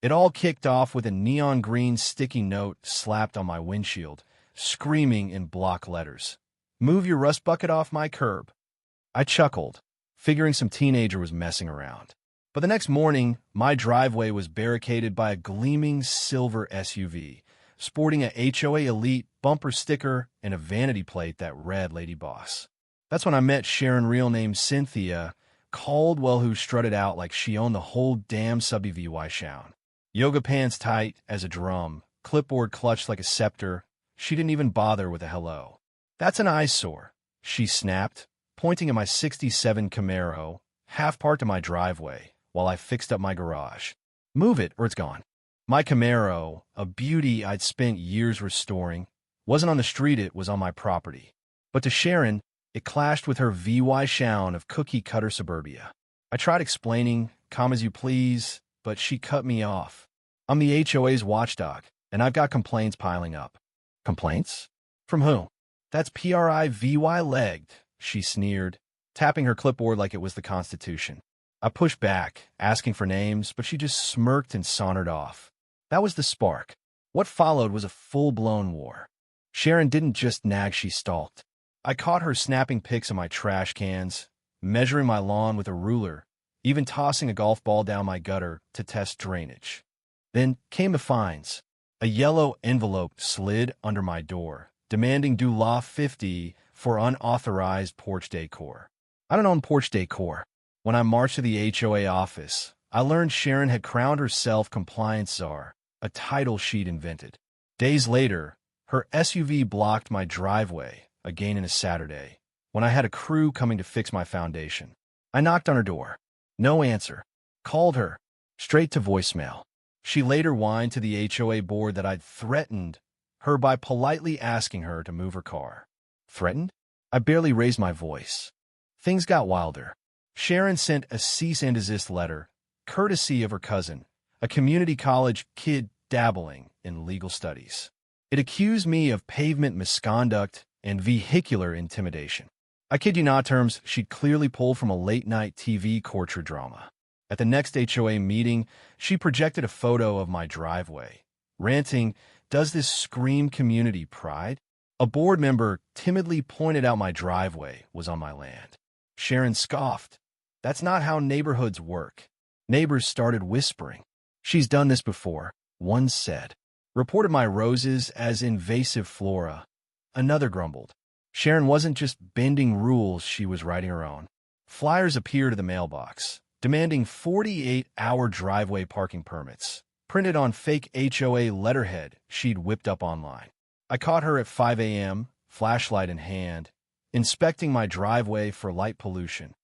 It all kicked off with a neon green sticky note slapped on my windshield, screaming in block letters, "Move your rust bucket off my curb." I chuckled, figuring some teenager was messing around. But the next morning, my driveway was barricaded by a gleaming silver SUV, sporting a HOA Elite bumper sticker and a vanity plate that read Lady Boss. That's when I met Sharon, real name Cynthia Caldwell, who strutted out like she owned the whole damn subby VY Shown. Yoga pants tight as a drum, clipboard clutched like a scepter. She didn't even bother with a hello. "That's an eyesore," she snapped, pointing at my '67 Camaro, half parked in my driveway, while I fixed up my garage. "Move it, or it's gone." My Camaro, a beauty I'd spent years restoring, wasn't on the street, it was on my property. But to Sharon, it clashed with her VY Shown of cookie-cutter suburbia. I tried explaining, "Come as you please," but she cut me off. "I'm the HOA's watchdog, and I've got complaints piling up." "Complaints? From who?" "That's PRIVY legged," she sneered, tapping her clipboard like it was the Constitution. I pushed back, asking for names, but she just smirked and sauntered off. That was the spark. What followed was a full-blown war. Sharon didn't just nag, she stalked. I caught her snapping pics of my trash cans, measuring my lawn with a ruler, even tossing a golf ball down my gutter to test drainage. Then came the fines. A yellow envelope slid under my door, demanding due law 50 for unauthorized porch decor. I don't own porch decor. When I marched to the HOA office, I learned Sharon had crowned herself compliance czar, a title she'd invented. Days later, her SUV blocked my driveway, again in a Saturday, when I had a crew coming to fix my foundation. I knocked on her door. No answer. Called her. Straight to voicemail. She later whined to the HOA board that I'd threatened her by politely asking her to move her car. Threatened? I barely raised my voice. Things got wilder. Sharon sent a cease and desist letter, courtesy of her cousin, a community college kid dabbling in legal studies. It accused me of pavement misconduct and vehicular intimidation. I kid you not, terms she'd clearly pulled from a late-night TV courtroom drama. At the next HOA meeting, she projected a photo of my driveway, ranting, "Does this scream community pride?" A board member timidly pointed out my driveway was on my land. Sharon scoffed. "That's not how neighborhoods work." Neighbors started whispering. "She's done this before," one said. "Reported my roses as invasive flora." Another grumbled. Sharon wasn't just bending rules, she was writing her own. Flyers appeared at the mailbox, demanding 48-hour driveway parking permits, printed on fake HOA letterhead she'd whipped up online. I caught her at 5 a.m., flashlight in hand, inspecting my driveway for light pollution.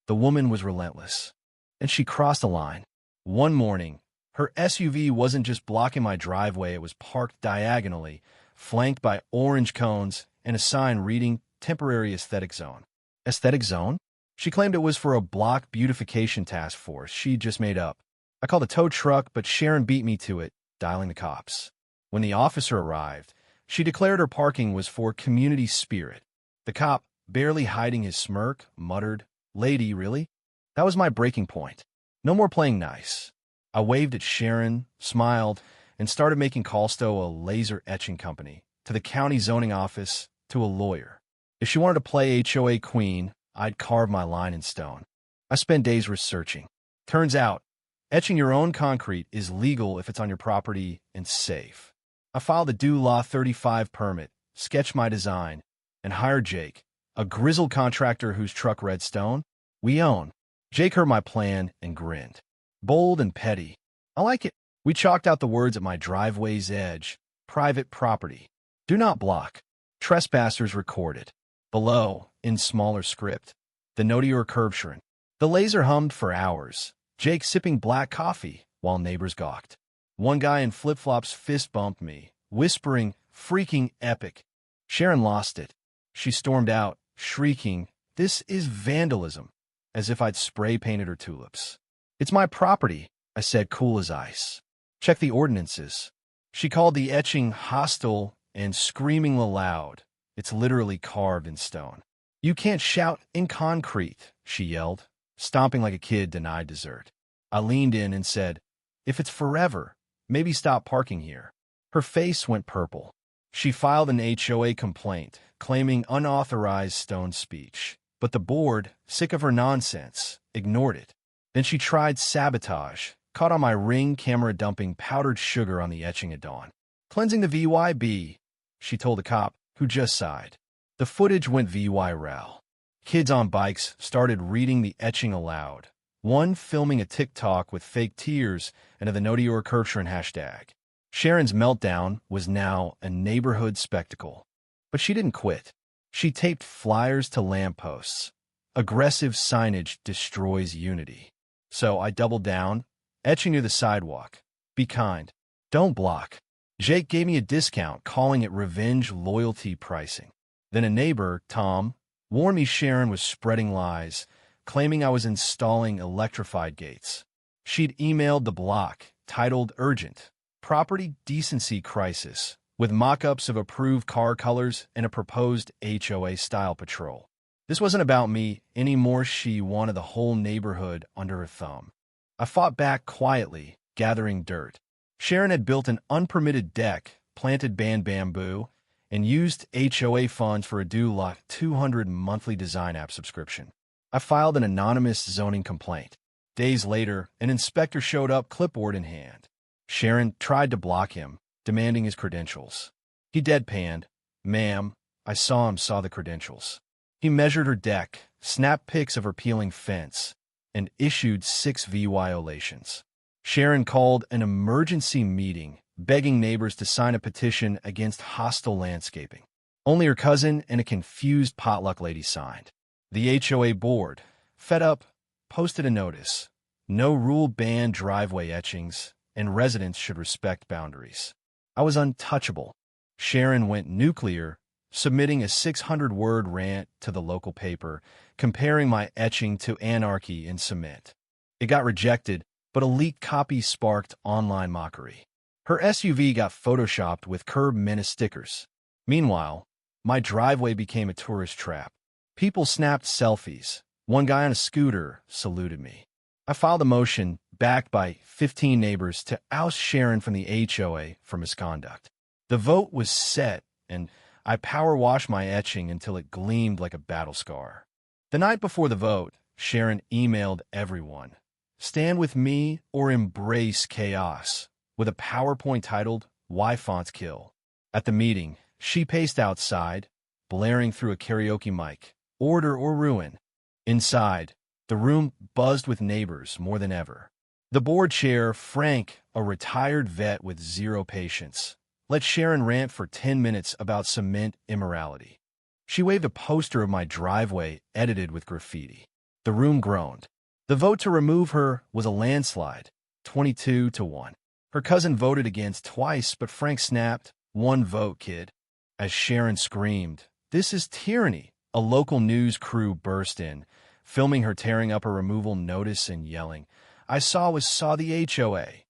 The woman was relentless, and she crossed a line. One morning, her SUV wasn't just blocking my driveway, it was parked diagonally, flanked by orange cones and a sign reading "Temporary Aesthetic Zone." Aesthetic Zone? She claimed it was for a block beautification task force she'd just made up. I called a tow truck, but Sharon beat me to it, dialing the cops. When the officer arrived, she declared her parking was for community spirit. The cop, barely hiding his smirk, muttered, "Lady, really?" That was my breaking point. No more playing nice. I waved at Sharon, smiled, and started making calls to a laser etching company, to the county zoning office, to a lawyer. If she wanted to play HOA queen, I'd carve my line in stone. I spent days researching. Turns out, etching your own concrete is legal if it's on your property and safe. I filed a due law 35 permit, sketched my design, and hired Jake, a grizzled contractor whose truck read stone we own. Jake heard my plan and grinned. Bold and petty. I like it. We chalked out the words at my driveway's edge: private property. Do not block. Trespassers recorded. Below, in smaller script, the noti or curbshuren. The laser hummed for hours, Jake sipping black coffee while neighbors gawked. One guy in flip-flops fist bumped me, whispering, "Freaking epic." Sharon lost it. She stormed out, shrieking, "This is vandalism," as if I'd spray-painted her tulips. "It's my property," I said, cool as ice. "Check the ordinances." She called the etching hostile and screaming aloud. "It's literally carved in stone." "You can't shout in concrete," she yelled, stomping like a kid denied dessert. I leaned in and said, If it's forever, maybe stop parking here. Her face went purple. She filed an HOA complaint, claiming unauthorized stone speech. But the board, sick of her nonsense, ignored it. Then she tried sabotage, caught on my Ring camera dumping powdered sugar on the etching at dawn. Cleansing the VYB, she told the cop, who just sighed. The footage went VYRAL. Kids on bikes started reading the etching aloud, one filming a TikTok with fake tears and the Know Your Curbshiren hashtag. Sharon's meltdown was now a neighborhood spectacle. But she didn't quit. She taped flyers to lampposts. Aggressive signage destroys unity. So I doubled down, etching near the sidewalk. Be kind. Don't block. Jake gave me a discount, calling it revenge loyalty pricing. Then a neighbor, Tom, warned me Sharon was spreading lies, claiming I was installing electrified gates. She'd emailed the block, titled Urgent, Property Decency Crisis, with mock-ups of approved car colors and a proposed HOA-style patrol. This wasn't about me anymore. She wanted the whole neighborhood under her thumb. I fought back quietly, gathering dirt. Sharon had built an unpermitted deck, planted bamboo, and used HOA funds for a $200 monthly design app subscription. I filed an anonymous zoning complaint. Days later, an inspector showed up, clipboard in hand. Sharon tried to block him, demanding his credentials. He deadpanned, "Ma'am, I saw the credentials." He measured her deck, snapped pics of her peeling fence, and issued 6 violations. Sharon called an emergency meeting, begging neighbors to sign a petition against hostile landscaping. Only her cousin and a confused potluck lady signed. The HOA board, fed up, posted a notice. No rule banned driveway etchings, and residents should respect boundaries. I was untouchable. Sharon went nuclear, submitting a 600-word rant to the local paper, comparing my etching to anarchy in cement. It got rejected, but a leaked copy sparked online mockery. Her SUV got photoshopped with curb menace stickers. Meanwhile, my driveway became a tourist trap. People snapped selfies. One guy on a scooter saluted me. I filed a motion, backed by 15 neighbors, to oust Sharon from the HOA for misconduct. The vote was set, and I power washed my etching until it gleamed like a battle scar. The night before the vote, Sharon emailed everyone, "Stand with me or embrace chaos," with a PowerPoint titled, "Why Fonts Kill." At the meeting, she paced outside, blaring through a karaoke mic, "Order or ruin." Inside, the room buzzed with neighbors more than ever. The board chair, Frank, a retired vet with zero patience, let Sharon rant for 10 minutes about cement immorality. She waved a poster of my driveway edited with graffiti. The room groaned. The vote to remove her was a landslide, 22-1. Her cousin voted against twice, but Frank snapped, "One vote, kid." As Sharon screamed, "This is tyranny," a local news crew burst in, filming her tearing up a removal notice and yelling, "I saw the HOA."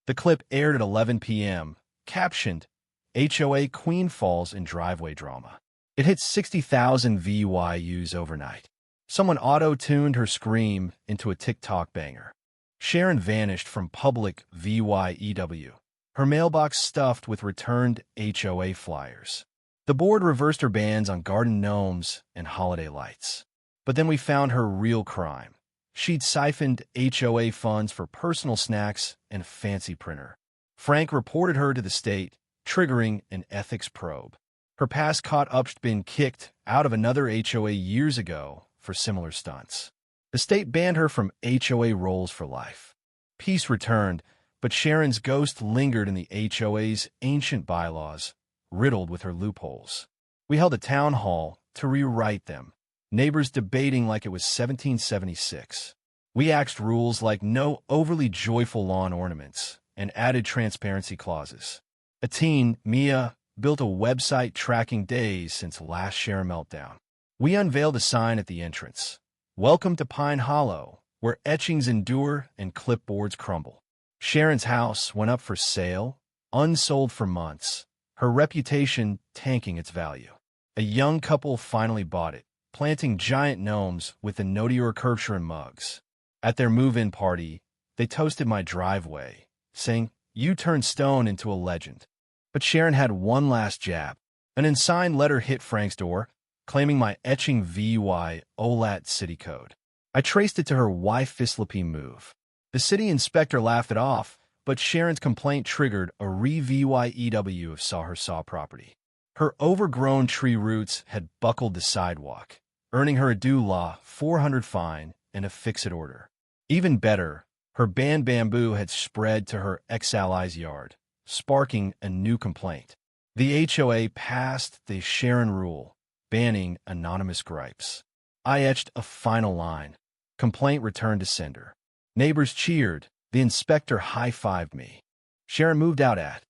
The clip aired at 11 p.m., captioned, "HOA Queen Falls in Driveway Drama." It hit 60,000 VYUs overnight. Someone auto-tuned her scream into a TikTok banger. Sharon vanished from public VYEW, her mailbox stuffed with returned HOA flyers. The board reversed her bans on garden gnomes and holiday lights. But then we found her real crime. She'd siphoned HOA funds for personal snacks and a fancy printer. Frank reported her to the state, triggering an ethics probe. Her past caught up, she'd been kicked out of another HOA years ago for similar stunts. The state banned her from HOA roles for life. Peace returned, but Sharon's ghost lingered in the HOA's ancient bylaws, riddled with her loopholes. We held a town hall to rewrite them, neighbors debating like it was 1776. We axed rules like no overly joyful lawn ornaments and added transparency clauses. A teen, Mia, built a website tracking days since last Sharon meltdown. We unveiled a sign at the entrance, "Welcome to Pine Hollow, where etchings endure and clipboards crumble." Sharon's house went up for sale, unsold for months, her reputation tanking its value. A young couple finally bought it, planting giant gnomes with the Know Your Curbshiren mugs. At their move-in party, they toasted my driveway, saying, "You turned stone into a legend." But Sharon had one last jab. An unsigned letter hit Frank's door, claiming my etching VUI OLAT city code. I traced it to her Y-Fislipi move. The city inspector laughed it off, but Sharon's complaint triggered a re-VUI-EW of saw property. Her overgrown tree roots had buckled the sidewalk, earning her a due law, 400 fine, and a fix-it order. Even better, her banned bamboo had spread to her ex-ally's yard, sparking a new complaint. The HOA passed the Sharon rule, banning anonymous gripes. I etched a final line. Complaint returned to sender. Neighbors cheered. The inspector high-fived me. Sharon moved out at